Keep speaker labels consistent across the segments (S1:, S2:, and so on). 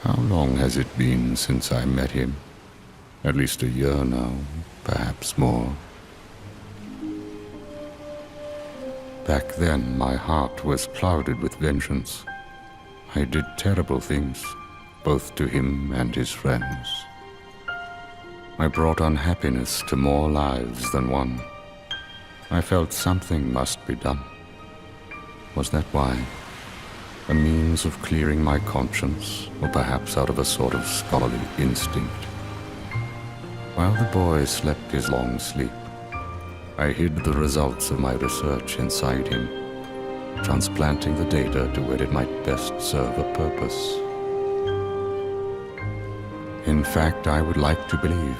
S1: How long has it been since I met him? At least a year now, perhaps more. Back then, my heart was clouded with vengeance. I did terrible things, both to him and his friends. I brought unhappiness to more lives than one. I felt something must be done. Was that why? A means of clearing my conscience, or perhaps out of a sort of scholarly instinct? While the boy slept his long sleep, I hid the results of my research inside him, transplanting the data to where it might best serve a purpose. In fact, I would like to believe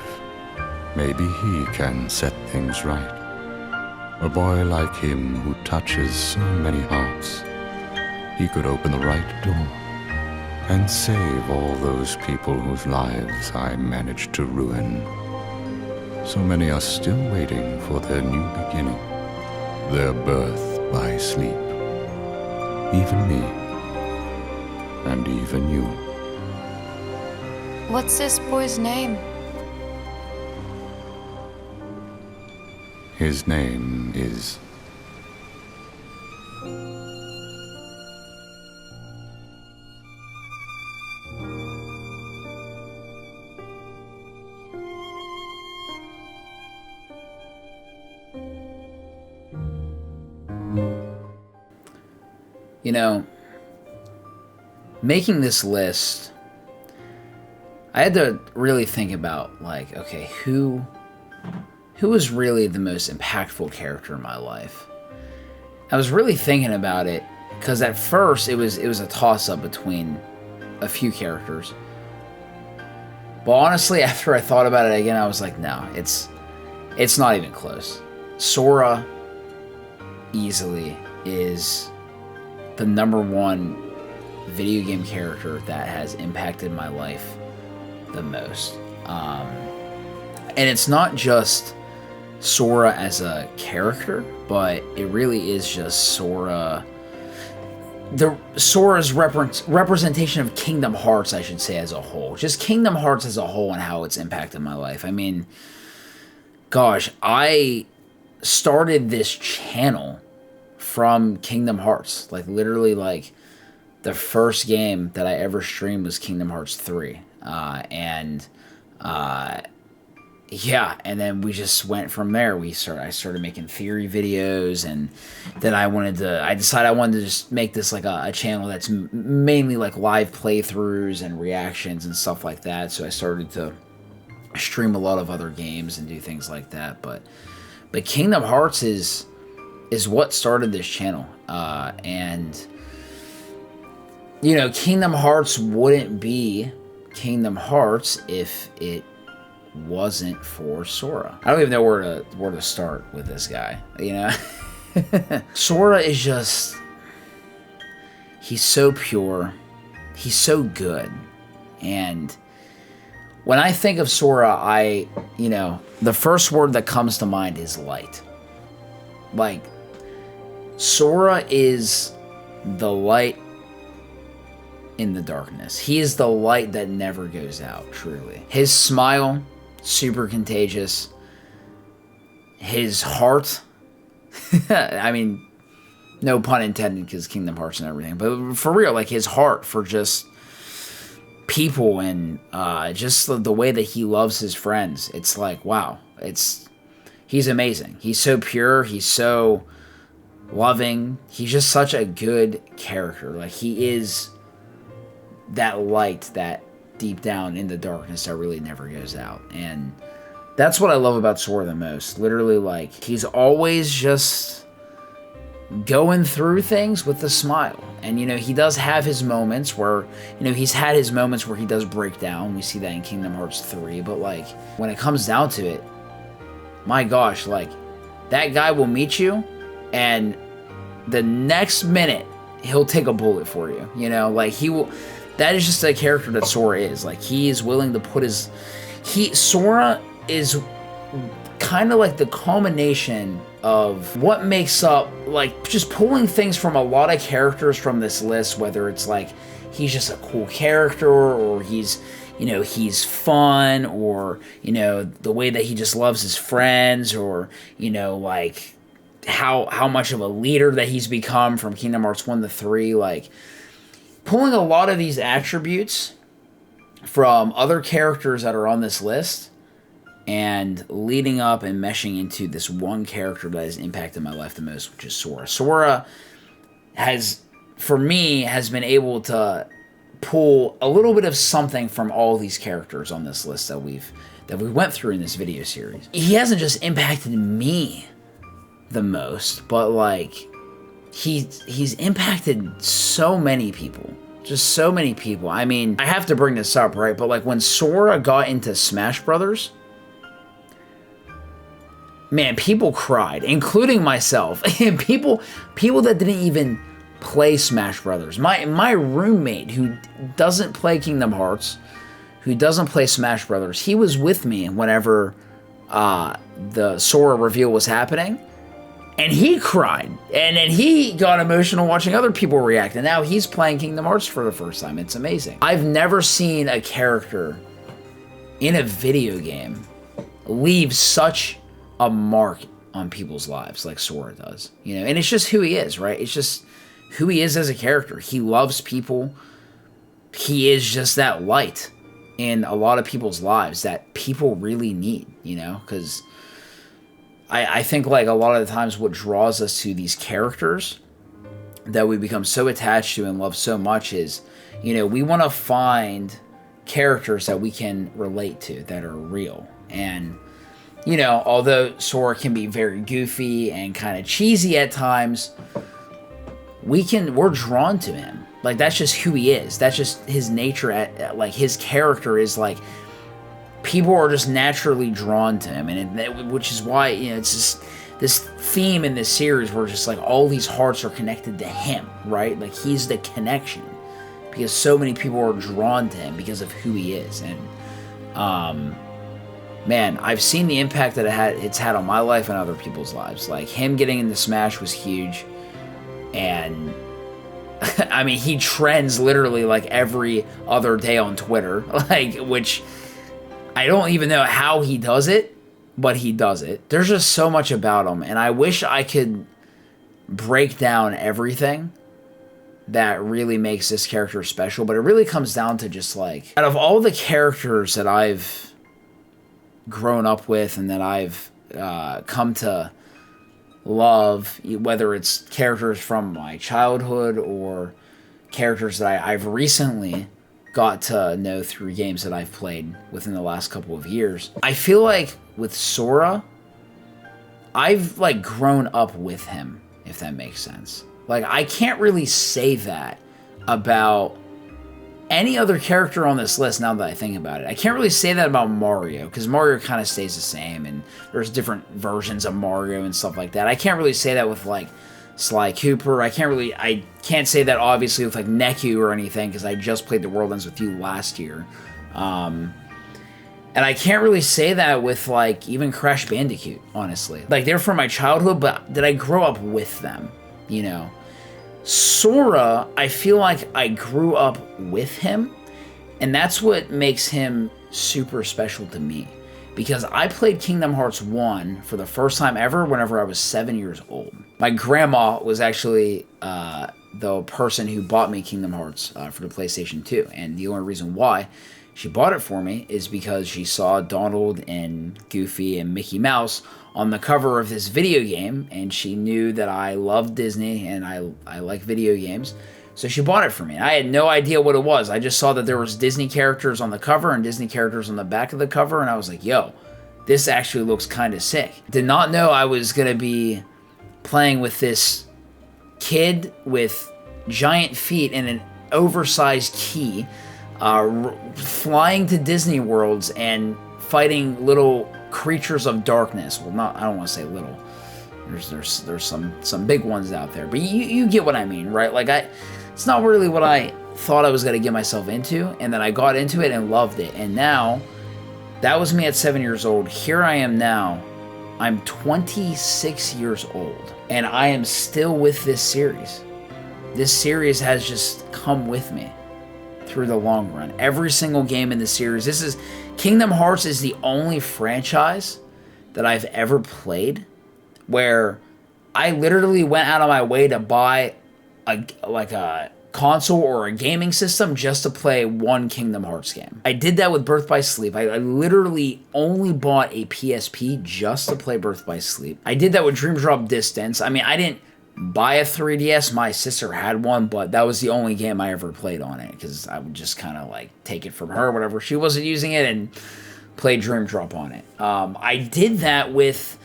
S1: maybe he can set things right. A boy like him who touches so many hearts, he could open the right door and save all those people whose lives I managed to ruin. So many are still waiting for their new beginning, their birth by sleep. Even me, and even you.
S2: What's this boy's name?
S1: His name is...
S3: You know, making this list, I had to really think about, like, okay, who was really the most impactful character in my life? I was really thinking about it because at first it was a toss-up between a few characters. But honestly, after I thought about it again, I was like, no, it's not even close. Sora easily is the #1 video game character that has impacted my life the most. And it's not just Sora as a character, but it really is just Sora's representation of Kingdom Hearts, I should say, as a whole. Just Kingdom Hearts as a whole and how it's impacted my life. I mean, gosh, I started this channel from Kingdom Hearts. Like, literally, like, the first game that I ever streamed was Kingdom Hearts 3. Yeah, and then we just went from there. I started making theory videos, and then I decided I wanted to just make this like a channel that's mainly like live playthroughs and reactions and stuff like that. So I started to stream a lot of other games and do things like that. But Kingdom Hearts is what started this channel. And you know, Kingdom Hearts wouldn't be Kingdom Hearts if it wasn't for Sora. I don't even know where to start with this guy, you know? Sora is just... he's so pure. He's so good. And when I think of Sora, the first word that comes to mind is light. Like, Sora is the light in the darkness. He is the light that never goes out, truly. His smile, super contagious. His heart, I mean, no pun intended, because Kingdom Hearts and everything, but for real, like, his heart for just people and just the way that he loves his friends. It's like, wow, he's amazing. He's so pure. He's so loving. He's just such a good character. Like, he is that light that deep down in the darkness that really never goes out. And that's what I love about Sora the most. Literally, like, he's always just going through things with a smile. And, you know, he does have his moments where, you know, he's had his moments where he does break down. We see that in Kingdom Hearts 3. But, like, when it comes down to it, my gosh, like, that guy will meet you, and the next minute, he'll take a bullet for you. You know, like, he will... That is just a character that Sora is. Like, he is willing to put his... Sora is kind of like the culmination of what makes up, like, just pulling things from a lot of characters from this list, whether it's, like, he's just a cool character, or he's, you know, he's fun, or, you know, the way that he just loves his friends, or, you know, like how much of a leader that he's become from Kingdom Hearts 1 to 3. Like, pulling a lot of these attributes from other characters that are on this list and leading up and meshing into this one character that has impacted my life the most, which is Sora. Sora has, for me, has been able to pull a little bit of something from all these characters on this list that we went through in this video series. He hasn't just impacted me the most, but like he's impacted so many people. Just so many people. I mean, I have to bring this up, right? But like when Sora got into Smash Brothers, man, people cried, including myself. And people that didn't even play Smash Brothers. My roommate, who doesn't play Kingdom Hearts, who doesn't play Smash Brothers, he was with me whenever the Sora reveal was happening. And he cried. And then he got emotional watching other people react. And now he's playing Kingdom Hearts for the first time. It's amazing. I've never seen a character in a video game leave such a mark on people's lives like Sora does. You know, and it's just who he is, right? It's just who he is as a character. He loves people. He is just that light in a lot of people's lives that people really need, you know, because I think like a lot of the times what draws us to these characters that we become so attached to and love so much is, you know, we want to find characters that we can relate to, that are real. And, you know, although Sora can be very goofy and kind of cheesy at times, we're drawn to him. Like, that's just who he is. That's just his nature. Like, his character is like, people are just naturally drawn to him, and which is why, you know, it's just this theme in this series where just like all these hearts are connected to him, right? Like, he's the connection because so many people are drawn to him because of who he is. And man, I've seen the impact that it's had on my life and other people's lives. Like, him getting into Smash was huge, and I mean, he trends literally like every other day on Twitter, like, which I don't even know how he does it, but he does it. There's just so much about him, and I wish I could break down everything that really makes this character special, but it really comes down to just like, out of all the characters that I've grown up with and that I've come to love, whether it's characters from my childhood or characters that I've recently got to know through games that I've played within the last couple of years, I feel like with Sora, I've like grown up with him, if that makes sense. Like, I can't really say that about any other character on this list now that I think about it. I can't really say that about Mario, because Mario kind of stays the same, and there's different versions of Mario and stuff like that. I can't really say that with like Sly Cooper. I can't say that obviously with like Neku or anything, because I just played The World Ends With You last year. And I can't really say that with like even Crash Bandicoot, honestly. Like, they're from my childhood, but did I grow up with them, you know? Sora, I feel like I grew up with him, and that's what makes him super special to me. Because I played Kingdom Hearts 1 for the first time ever whenever I was 7 years old. My grandma was actually the person who bought me Kingdom Hearts for the PlayStation 2. And the only reason why she bought it for me is because she saw Donald and Goofy and Mickey Mouse on the cover of this video game, and she knew that I loved Disney and I like video games. So she bought it for me. I had no idea what it was. I just saw that there was Disney characters on the cover and Disney characters on the back of the cover, and I was like, yo, this actually looks kind of sick. Did not know I was going to be playing with this kid with giant feet and an oversized key, flying to Disney worlds and fighting little creatures of darkness. Well, I don't want to say little. There's some big ones out there, but you get what I mean, right? Like, it's not really what I thought I was going to get myself into, and then I got into it and loved it. And now, that was me at 7 years old. Here I am now. I'm 26 years old, and I am still with this series. This series has just come with me. through the long run. Every single game in the series. Kingdom Hearts is the only franchise that I've ever played where I literally went out of my way to buy a console or a gaming system just to play one Kingdom Hearts game. I did that with Birth by Sleep. I literally only bought a PSP just to play Birth by Sleep. I did that with Dream Drop Distance. I mean, I didn't buy a 3DS. My sister had one, but that was the only game I ever played on it because I would just kind of like take it from her, whatever. She wasn't using it and play Dream Drop on it. I did that with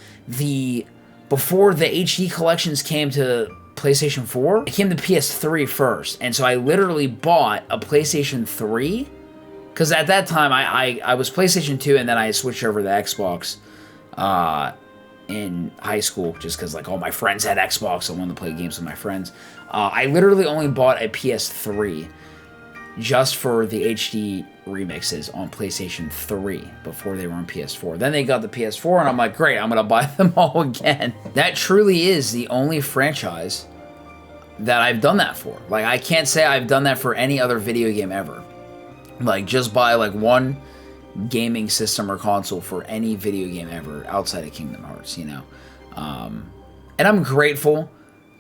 S3: before the HD collections came to PlayStation 4, it came to PS3 first, and so I literally bought a PlayStation 3, because at that time I was PlayStation 2, and then I switched over to Xbox in high school, just because like all my friends had Xbox, so I wanted to play games with my friends. I literally only bought a PS3 just for the HD remixes on PlayStation 3 before they were on PS4. Then they got the PS4 and I'm like, great, I'm gonna buy them all again. That truly is the only franchise that I've done that for. Like, I can't say I've done that for any other video game ever. Like, just buy like one gaming system or console for any video game ever outside of Kingdom Hearts, you know? And I'm grateful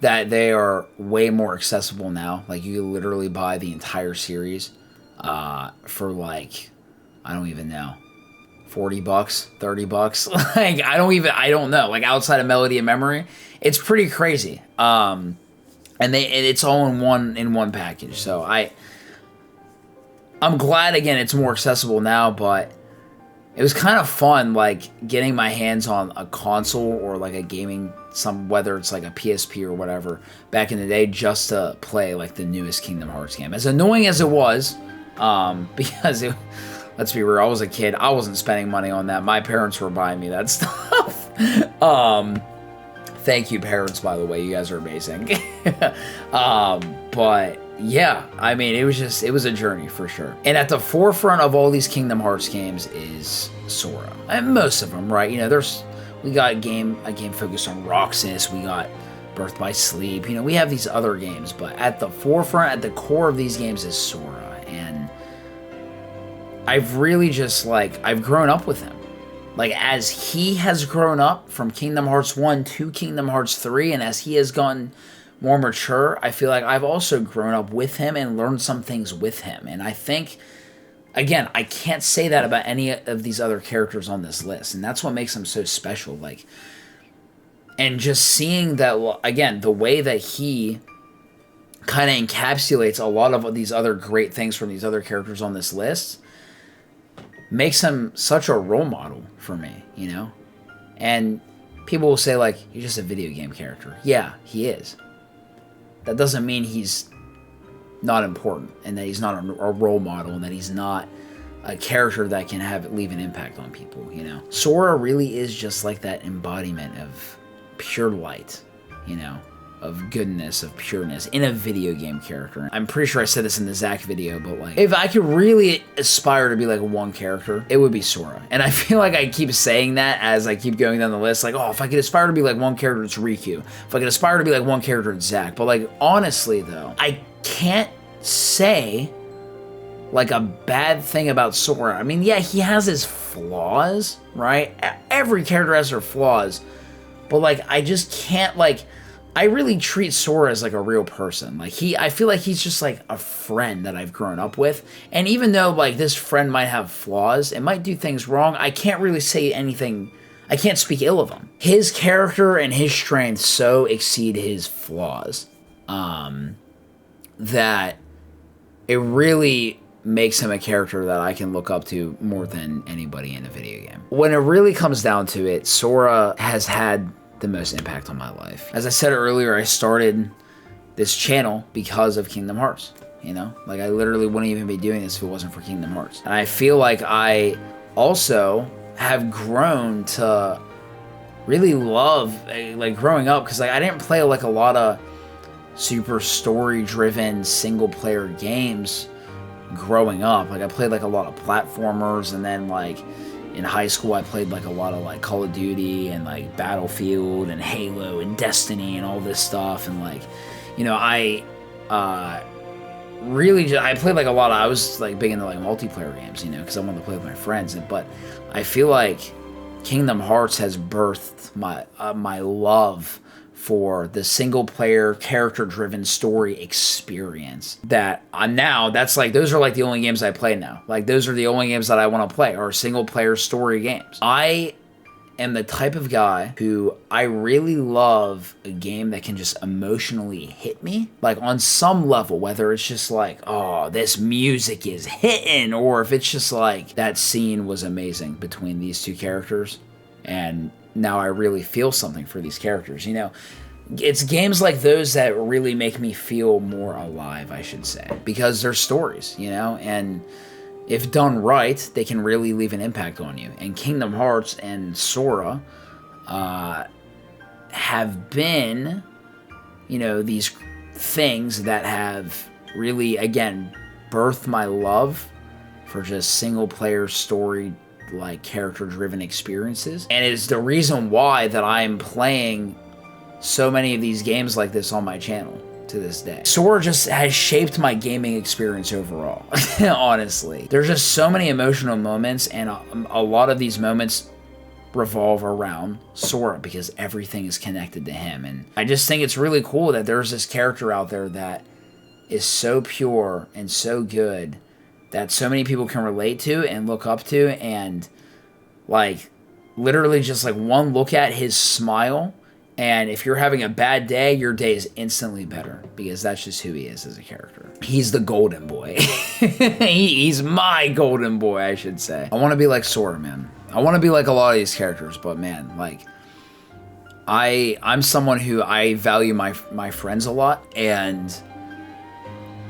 S3: that they are way more accessible now. Like, you can literally buy the entire series for like, I don't even know, $40, $30. Like, I don't know. Like, outside of Melody and Memory, it's pretty crazy. And it's all in one package. So I'm glad, again, it's more accessible now, but it was kind of fun, like, getting my hands on a console or like a gaming, whether it's like a PSP or whatever, back in the day, just to play like the newest Kingdom Hearts game. As annoying as it was, because let's be real, I was a kid, I wasn't spending money on that. My parents were buying me that stuff. Thank you, parents, by the way, you guys are amazing. But yeah, I mean, it was a journey for sure. And at the forefront of all these Kingdom Hearts games is Sora. And most of them, right? You know, we got a game focused on Roxas, we got Birth by Sleep, you know, we have these other games, but at the forefront, at the core of these games is Sora. And I've really just, like, I've grown up with him. Like, as he has grown up from Kingdom Hearts 1 to Kingdom Hearts 3, and as he has gotten more mature, I feel like I've also grown up with him and learned some things with him. And I think, again, I can't say that about any of these other characters on this list, and that's what makes him so special. Like, and just seeing that, again, the way that he kind of encapsulates a lot of these other great things from these other characters on this list makes him such a role model for me, you know? And people will say, like, he's just a video game character. Yeah, he is. That doesn't mean he's not important, and that he's not a role model, and that he's not a character that can leave an impact on people, you know? Sora really is just like that embodiment of pure light, you know? Of goodness, of pureness in a video game character. I'm pretty sure I said this in the Zack video, but like, if I could really aspire to be like one character, it would be Sora. And I feel like I keep saying that as I keep going down the list, like, oh, if I could aspire to be like one character, it's Riku. If I could aspire to be like one character, it's Zack. But like, honestly though, I can't say like a bad thing about Sora. I mean, yeah, he has his flaws, right? Every character has their flaws, but like, I just can't, like, I really treat Sora as like a real person. Like, I feel like he's just like a friend that I've grown up with. And even though like this friend might have flaws, it might do things wrong, I can't really say anything, I can't speak ill of him. His character and his strengths so exceed his flaws, that it really makes him a character that I can look up to more than anybody in a video game. When it really comes down to it, Sora has had the most impact on my life. As I said earlier, I started this channel because of Kingdom Hearts, you know? Like, I literally wouldn't even be doing this if it wasn't for Kingdom Hearts. And I feel like I also have grown to really love, like, growing up, because like, I didn't play like a lot of super story-driven single-player games growing up. Like, I played like a lot of platformers, and then like in high school, I played like a lot of like Call of Duty and like Battlefield and Halo and Destiny and all this stuff. And like, you know, I really just, I played like a lot of, I was like big into like multiplayer games, you know, because I wanted to play with my friends. But I feel like Kingdom Hearts has birthed my love for the single player character driven story experience that now that's like, those are like the only games I play now. Like those are the only games that I want to play, are single player story games. I am the type of guy who I really love a game that can just emotionally hit me, like on some level, whether it's just like, oh, this music is hitting, or if it's just like that scene was amazing between these two characters and now I really feel something for these characters, you know. It's games like those that really make me feel more alive, I should say, because they're stories, you know, and if done right, they can really leave an impact on you. And Kingdom Hearts and Sora have been, you know, these things that have really, again, birthed my love for just single-player story, like character-driven experiences. And it's the reason why that I'm playing so many of these games like this on my channel to this day. Sora just has shaped my gaming experience overall, honestly. There's just so many emotional moments, and a lot of these moments revolve around Sora because everything is connected to him. And I just think it's really cool that there's this character out there that is so pure and so good that so many people can relate to and look up to, and like literally just like one look at his smile, and if you're having a bad day, your day is instantly better because that's just who he is as a character. He's the golden boy. He's my golden boy, I should say. I want to be like Sora, man. I want to be like a lot of these characters, but man, like I'm someone who I value my friends a lot, and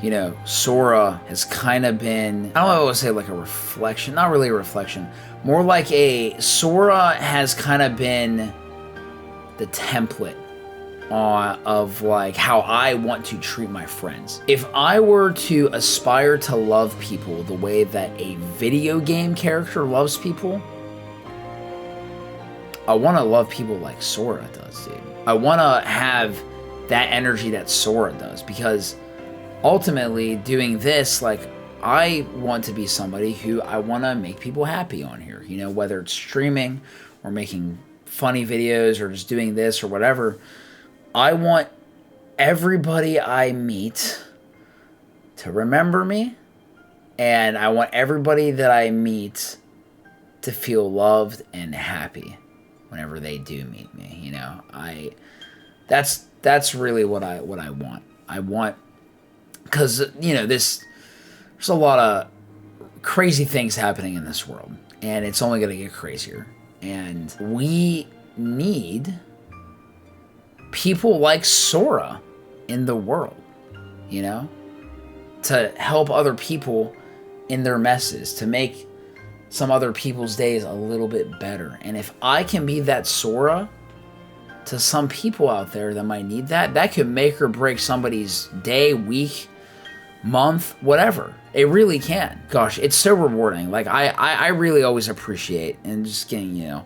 S3: you know, Sora has kind of been, I don't know, I would say like a reflection, not really a reflection, more like Sora has kind of been the template of like how I want to treat my friends. If I were to aspire to love people the way that a video game character loves people, I want to love people like Sora does, dude. I want to have that energy that Sora does, because ultimately doing this, like, I want to be somebody who I want to make people happy on here, you know, whether it's streaming or making funny videos or just doing this or whatever. I want everybody I meet to remember me, and I want everybody that I meet to feel loved and happy whenever they do meet me, you know. That's really what I want. I want, because, you know, there's a lot of crazy things happening in this world, and it's only going to get crazier. And we need people like Sora in the world, you know, to help other people in their messes, to make some other people's days a little bit better. And if I can be that Sora to some people out there that might need that, that could make or break somebody's day, week, month, whatever. It really can. Gosh, it's so rewarding. Like, I really always appreciate, and just getting, you know,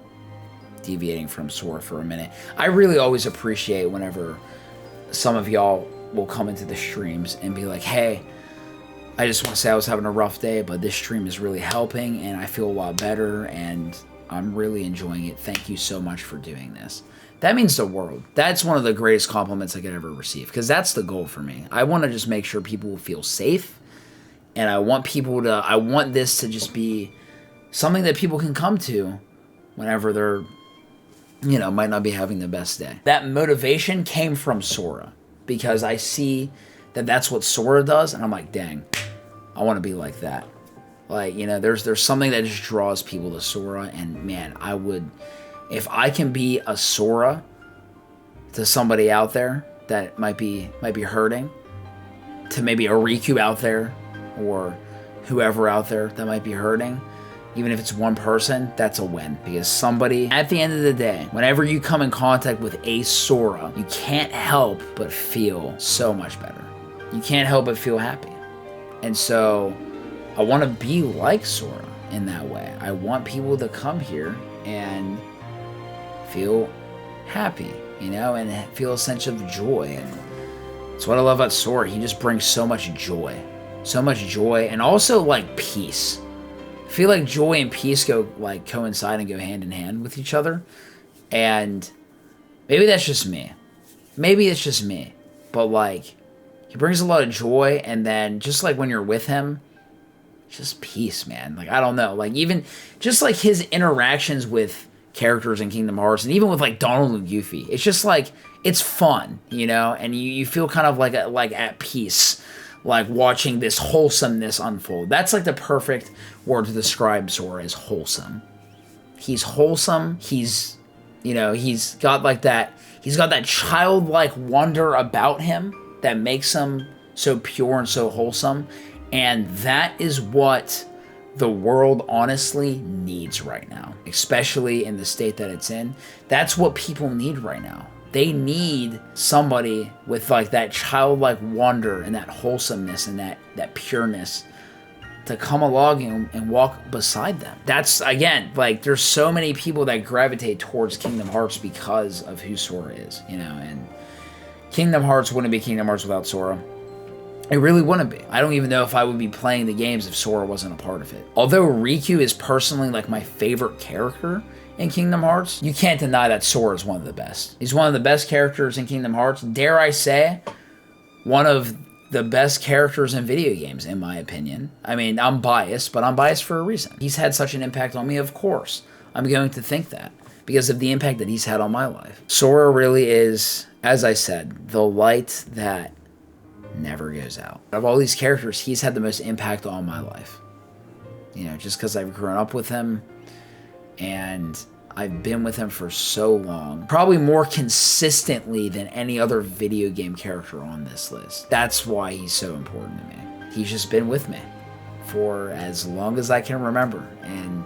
S3: deviating from Sora for a minute, I really always appreciate whenever some of y'all will come into the streams and be like, hey, I just want to say I was having a rough day, but this stream is really helping, and I feel a lot better, and I'm really enjoying it. Thank you so much for doing this. That means the world. That's one of the greatest compliments I could ever receive, because that's the goal for me. I want to just make sure people will feel safe, and I want this to just be something that people can come to whenever they're, you know, might not be having the best day. That motivation came from Sora, because I see that that's what Sora does, and I'm like, dang, I want to be like that. Like, you know, there's something that just draws people to Sora, and man, I would, if I can be a Sora to somebody out there that might be hurting, to maybe a Riku out there, or whoever out there that might be hurting, even if it's one person, that's a win. Because somebody, at the end of the day, whenever you come in contact with a Sora, you can't help but feel so much better. You can't help but feel happy. And so I want to be like Sora in that way. I want people to come here and feel happy, you know, and feel a sense of joy. And it's what I love about Sora. He just brings so much joy so much joy, and also like peace. I feel like joy and peace go like coincide and go hand in hand with each other. And maybe that's just me. Maybe it's just me. But like, he brings a lot of joy, and then just like when you're with him, just peace, man. Like, I don't know. Like, even just like his interactions with characters in Kingdom Hearts, and even with like Donald and Goofy, it's just like, it's fun, you know? And you feel kind of like at peace, like watching this wholesomeness unfold. That's like the perfect word to describe Sora, as wholesome. He's wholesome. He's, you know, he's got that childlike wonder about him that makes him so pure and so wholesome. And that is what the world honestly needs right now, especially in the state that it's in. That's what people need right now. They need somebody with like that childlike wonder and that wholesomeness and that pureness to come along and walk beside them. That's, again, like, there's so many people that gravitate towards Kingdom Hearts because of who Sora is, you know, and Kingdom Hearts wouldn't be Kingdom Hearts without Sora. It really wouldn't be. I don't even know if I would be playing the games if Sora wasn't a part of it. Although Riku is personally like my favorite character in Kingdom Hearts, you can't deny that Sora is one of the best. He's one of the best characters in Kingdom Hearts. Dare I say, one of the best characters in video games, in my opinion. I mean, I'm biased, but I'm biased for a reason. He's had such an impact on me, of course. I'm going to think that because of the impact that he's had on my life. Sora really is, as I said, the light that never goes out. Of all these characters, he's had the most impact on my life. You know, just because I've grown up with him and I've been with him for so long, probably more consistently than any other video game character on this list. That's why he's so important to me. He's just been with me for as long as I can remember. And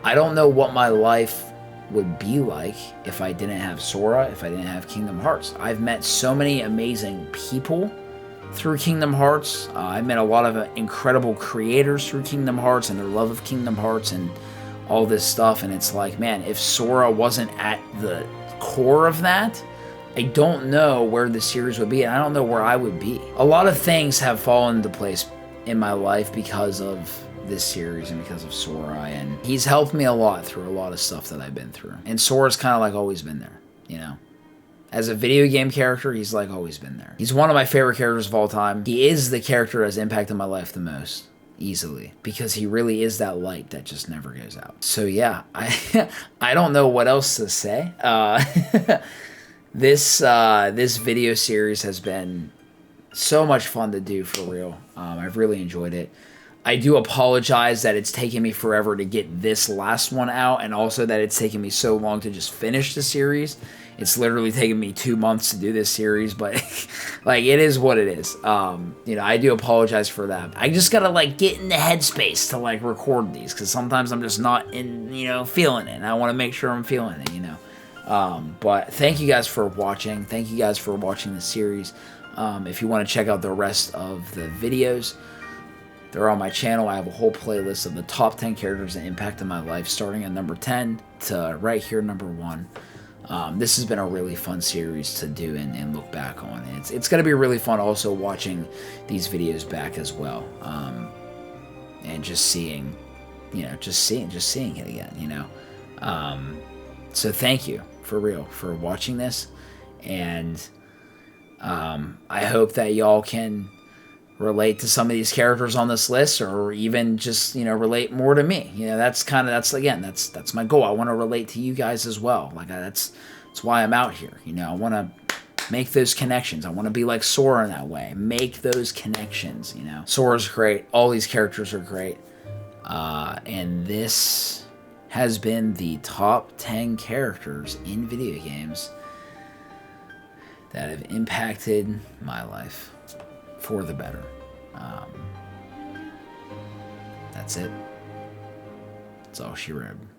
S3: I don't know what my life would be like if I didn't have Sora, if I didn't have Kingdom Hearts. I've met so many amazing people through Kingdom Hearts. I've met a lot of incredible creators through Kingdom Hearts and their love of Kingdom Hearts and all this stuff, and it's like, man, if Sora wasn't at the core of that, I don't know where the series would be, and I don't know where I would be. A lot of things have fallen into place in my life because of this series and because of Sora, and he's helped me a lot through a lot of stuff that I've been through. And Sora's kind of like always been there, you know? As a video game character, he's like always been there. He's one of my favorite characters of all time. He is the character that has impacted my life the most. Easily, because he really is that light that just never goes out. So yeah, I don't know what else to say. This video series has been so much fun to do, for real. I've really enjoyed it. I do apologize that it's taken me forever to get this last one out, and also that it's taken me so long to just finish the series. It's literally taken me 2 months to do this series, but like, it is what it is. You know, I do apologize for that. I just gotta like get in the headspace to like record these, because sometimes I'm just not in, you know, feeling it. And I want to make sure I'm feeling it, you know. But thank you guys for watching. Thank you guys for watching the series. If you want to check out the rest of the videos, they're on my channel. I have a whole playlist of the top 10 characters that impacted my life, starting at number 10 to right here, number 1. This has been a really fun series to do and look back on. It's going to be really fun also watching these videos back as well. And just seeing, you know, just seeing it again, you know. So thank you, for real, for watching this. And I hope that y'all can relate to some of these characters on this list, or even just, you know, relate more to me. You know, that's my goal. I want to relate to you guys as well. Like, that's why I'm out here. You know, I want to make those connections. I want to be like Sora in that way. Make those connections, you know. Sora's great. All these characters are great. And this has been the top 10 characters in video games that have impacted my life for the better. That's it. That's all she wrote.